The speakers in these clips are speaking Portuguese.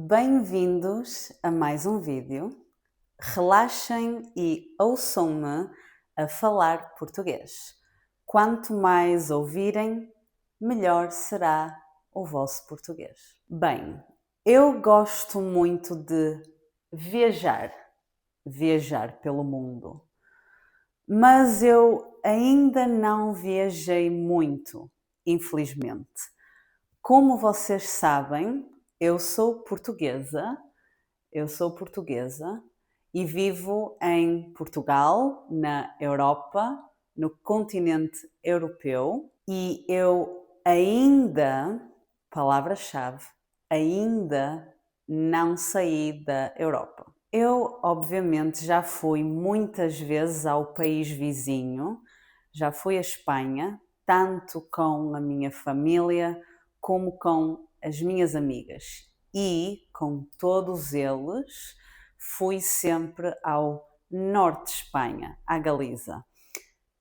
Bem-vindos a mais um vídeo. Relaxem e ouçam-me a falar português. Quanto mais ouvirem, melhor será o vosso português. Bem, eu gosto muito de viajar, viajar pelo mundo, mas eu ainda não viajei muito, infelizmente. Como vocês sabem, eu sou portuguesa e vivo em Portugal, na Europa, no continente europeu, e eu ainda, palavra-chave, ainda não saí da Europa. Eu, obviamente, já fui muitas vezes ao país vizinho, já fui à Espanha, tanto com a minha família como com as minhas amigas. E com todos eles fui sempre ao norte de Espanha, à Galiza,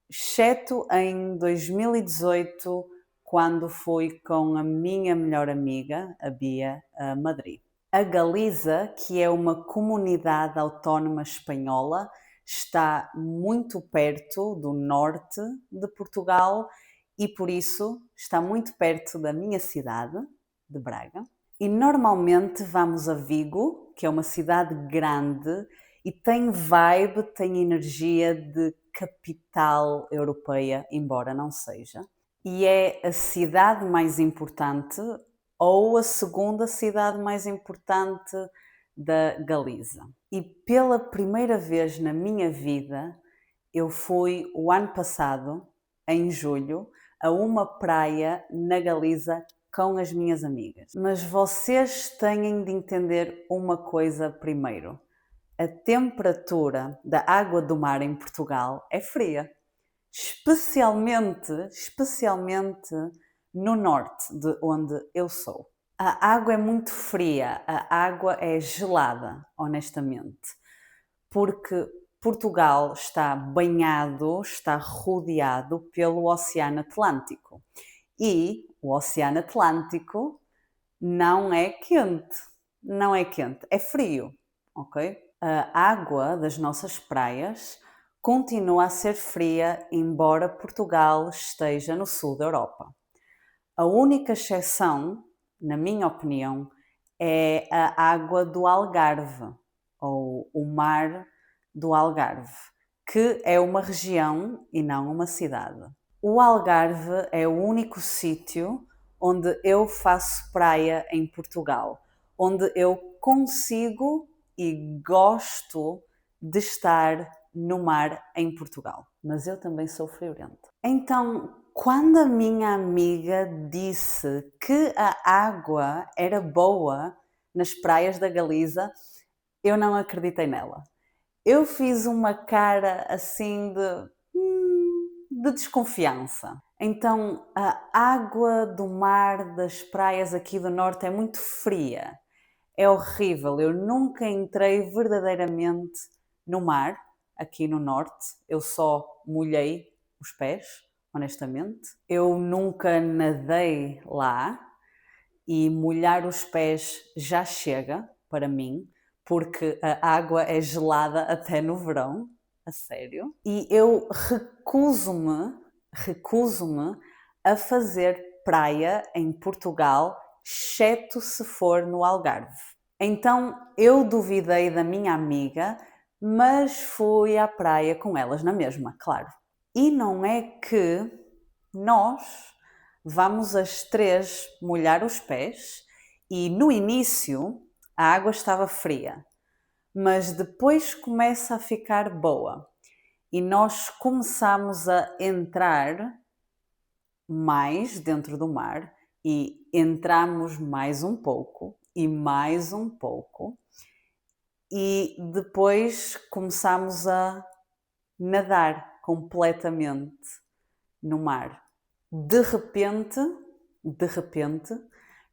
exceto em 2018, quando fui com a minha melhor amiga, a Bia, a Madrid. A Galiza, que é uma comunidade autónoma espanhola, está muito perto do norte de Portugal e por isso está muito perto da minha cidade, de Braga. E normalmente vamos a Vigo, que é uma cidade grande e tem vibe, tem energia de capital europeia, embora não seja. E é a cidade mais importante ou a segunda cidade mais importante da Galiza. E pela primeira vez na minha vida, eu fui o ano passado, em julho, a uma praia na Galiza com as minhas amigas. Mas vocês têm de entender uma coisa primeiro. A temperatura da água do mar em Portugal é fria. Especialmente no norte, de onde eu sou. A água é muito fria, a água é gelada, honestamente, porque Portugal está banhado, está rodeado pelo Oceano Atlântico. E o Oceano Atlântico não é quente, é frio, ok? A água das nossas praias continua a ser fria, embora Portugal esteja no sul da Europa. A única exceção, na minha opinião, é a água do Algarve, ou o mar do Algarve, que é uma região e não uma cidade. O Algarve é o único sítio onde eu faço praia em Portugal, onde eu consigo e gosto de estar no mar em Portugal. Mas eu também sou friorenta. Então, quando a minha amiga disse que a água era boa nas praias da Galiza, eu não acreditei nela. Eu fiz uma cara assim de desconfiança. Então, a água do mar das praias aqui do norte é muito fria. É horrível. Eu nunca entrei verdadeiramente no mar aqui no norte. Eu só molhei os pés, honestamente. Eu nunca nadei lá e molhar os pés já chega para mim, porque a água é gelada até no verão, a sério. E eu recuso-me a fazer praia em Portugal, exceto se for no Algarve. Então eu duvidei da minha amiga, mas fui à praia com elas na mesma, claro. E não é que nós vamos as três molhar os pés e no início a água estava fria, mas depois começa a ficar boa e nós começamos a entrar mais dentro do mar e entramos mais um pouco e mais um pouco e depois começamos a nadar completamente no mar. De repente,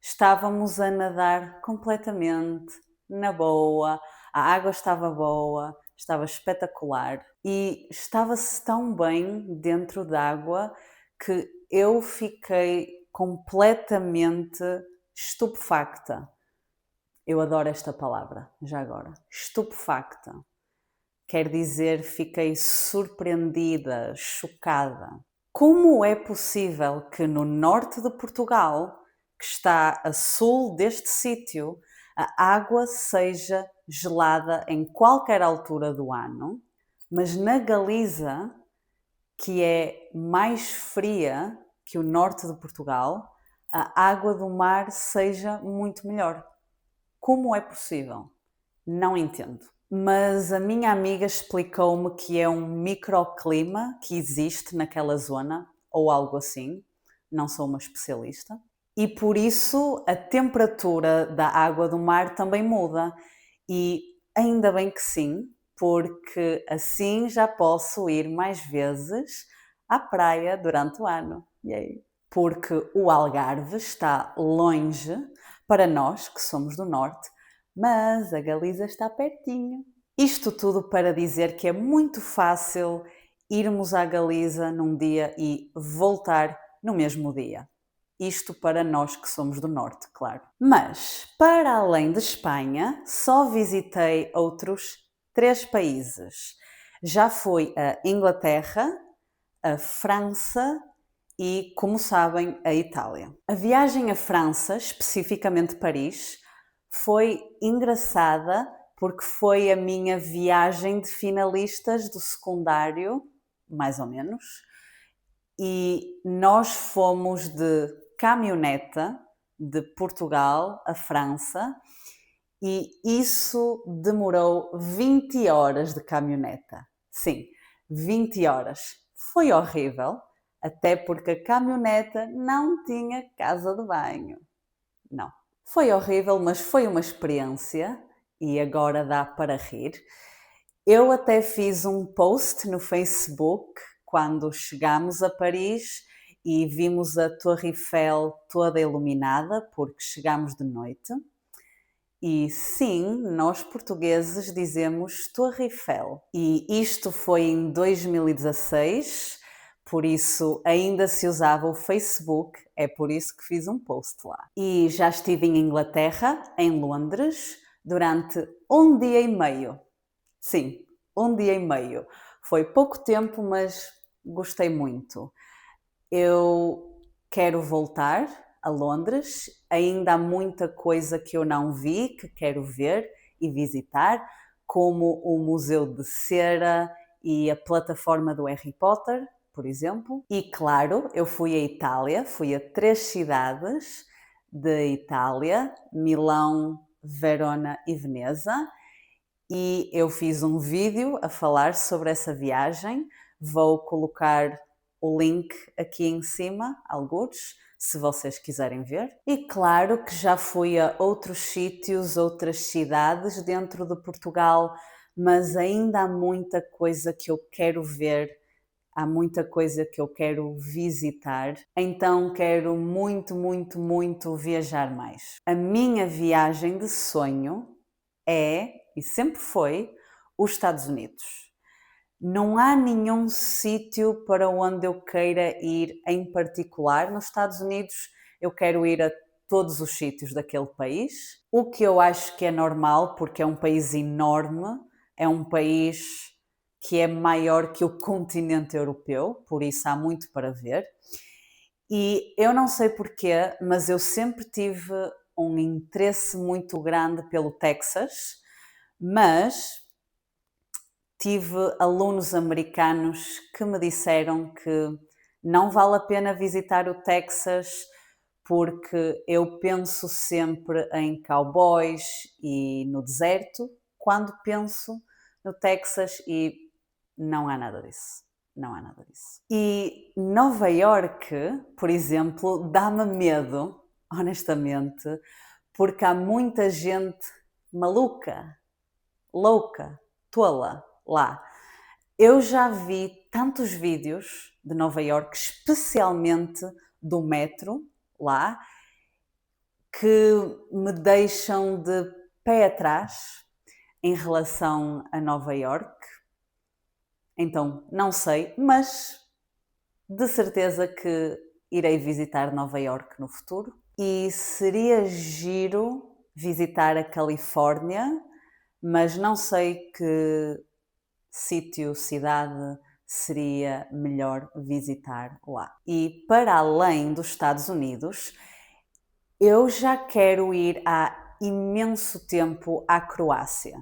estávamos a nadar completamente na boa, a água estava boa, estava espetacular e estava-se tão bem dentro d'água que eu fiquei completamente estupefacta. Eu adoro esta palavra, já agora. Estupefacta. Quer dizer, fiquei surpreendida, chocada. Como é possível que no norte de Portugal, que está a sul deste sítio, a água seja gelada em qualquer altura do ano, mas na Galiza, que é mais fria que o norte de Portugal, a água do mar seja muito melhor? Como é possível? Não entendo. Mas a minha amiga explicou-me que é um microclima que existe naquela zona, ou algo assim, não sou uma especialista, e por isso a temperatura da água do mar também muda. E ainda bem que sim, porque assim já posso ir mais vezes à praia durante o ano. Yay! Porque o Algarve está longe para nós, que somos do norte, mas a Galiza está pertinho. Isto tudo para dizer que é muito fácil irmos à Galiza num dia e voltar no mesmo dia. Isto para nós que somos do norte, claro. Mas, para além de Espanha, só visitei outros 3 países. Já fui a Inglaterra, a França e, como sabem, a Itália. A viagem à França, especificamente Paris, foi engraçada porque foi a minha viagem de finalistas do secundário, mais ou menos, e nós fomos de caminhoneta de Portugal a França e isso demorou 20 horas de caminhoneta. Sim, 20 horas. Foi horrível, até porque a caminhoneta não tinha casa de banho. Não. Foi horrível, mas foi uma experiência e agora dá para rir. Eu até fiz um post no Facebook quando chegámos a Paris e vimos a Torre Eiffel toda iluminada, porque chegámos de noite. E sim, nós portugueses dizemos Torre Eiffel. E isto foi em 2016, por isso ainda se usava o Facebook, é por isso que fiz um post lá. E já estive em Inglaterra, em Londres, durante um dia e meio. Sim, um dia e meio. Foi pouco tempo, mas gostei muito. Eu quero voltar a Londres, ainda há muita coisa que eu não vi, que quero ver e visitar, como o Museu de Cera e a plataforma do Harry Potter, por exemplo. E claro, eu fui à Itália, fui a 3 cidades de Itália, Milão, Verona e Veneza, e eu fiz um vídeo a falar sobre essa viagem. Vou colocar o link aqui em cima, algures, se vocês quiserem ver. E claro que já fui a outros sítios, outras cidades dentro de Portugal, mas ainda há muita coisa que eu quero ver, há muita coisa que eu quero visitar, então quero muito, muito, muito viajar mais. A minha viagem de sonho é, e sempre foi, os Estados Unidos. Não há nenhum sítio para onde eu queira ir em particular. Nos Estados Unidos eu quero ir a todos os sítios daquele país, o que eu acho que é normal porque é um país enorme, é um país que é maior que o continente europeu, por isso há muito para ver. E eu não sei porquê, mas eu sempre tive um interesse muito grande pelo Texas, mas tive alunos americanos que me disseram que não vale a pena visitar o Texas porque eu penso sempre em cowboys e no deserto quando penso no Texas e não há nada disso. Não há nada disso. E Nova York, por exemplo, dá-me medo, honestamente, porque há muita gente maluca, louca, tola lá. Eu já vi tantos vídeos de Nova York, especialmente do metro lá, que me deixam de pé atrás em relação a Nova York. Então, não sei, mas de certeza que irei visitar Nova York no futuro. E seria giro visitar a Califórnia, mas não sei que sítio, cidade seria melhor visitar lá. E para além dos Estados Unidos, eu já quero ir há imenso tempo à Croácia.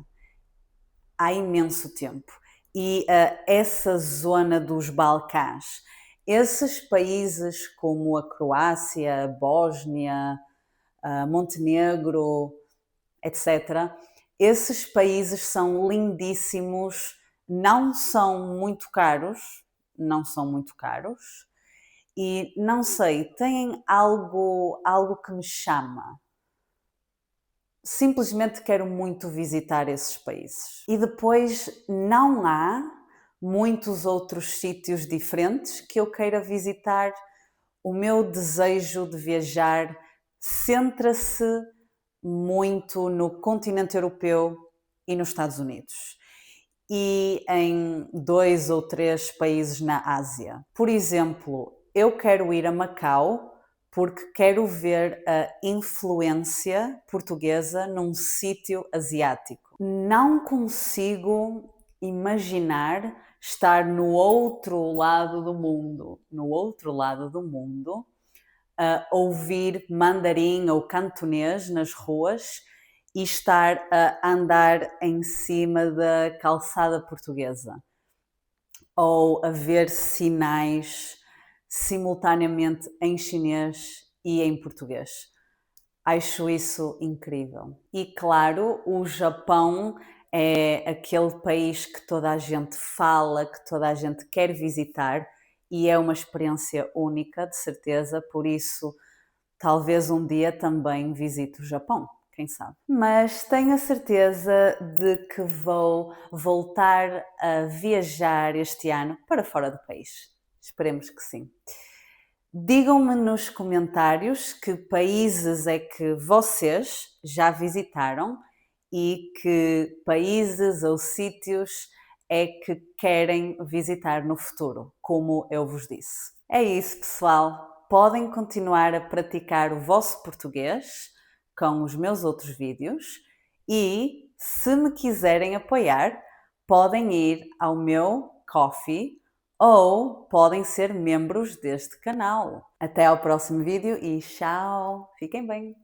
Há imenso tempo. E essa zona dos Balcãs, esses países como a Croácia, a Bósnia, Montenegro, etc., esses países são lindíssimos, não são muito caros, não são muito caros, e não sei, têm algo que me chama. Simplesmente quero muito visitar esses países. E depois não há muitos outros sítios diferentes que eu queira visitar. O meu desejo de viajar centra-se muito no continente europeu e nos Estados Unidos. E em 2 ou 3 países na Ásia. Por exemplo, eu quero ir a Macau porque quero ver a influência portuguesa num sítio asiático. Não consigo imaginar estar no outro lado do mundo, a ouvir mandarim ou cantonês nas ruas e estar a andar em cima da calçada portuguesa ou a ver sinais simultaneamente em chinês e em português. Acho isso incrível. E claro, o Japão é aquele país que toda a gente fala, que toda a gente quer visitar e é uma experiência única, de certeza, por isso talvez um dia também visite o Japão, quem sabe. Mas tenho a certeza de que vou voltar a viajar este ano para fora do país. Esperemos que sim. Digam-me nos comentários que países é que vocês já visitaram e que países ou sítios é que querem visitar no futuro, como eu vos disse. É isso, pessoal. Podem continuar a praticar o vosso português com os meus outros vídeos e, se me quiserem apoiar, podem ir ao meu Ko-fi ou podem ser membros deste canal. Até ao próximo vídeo e tchau! Fiquem bem!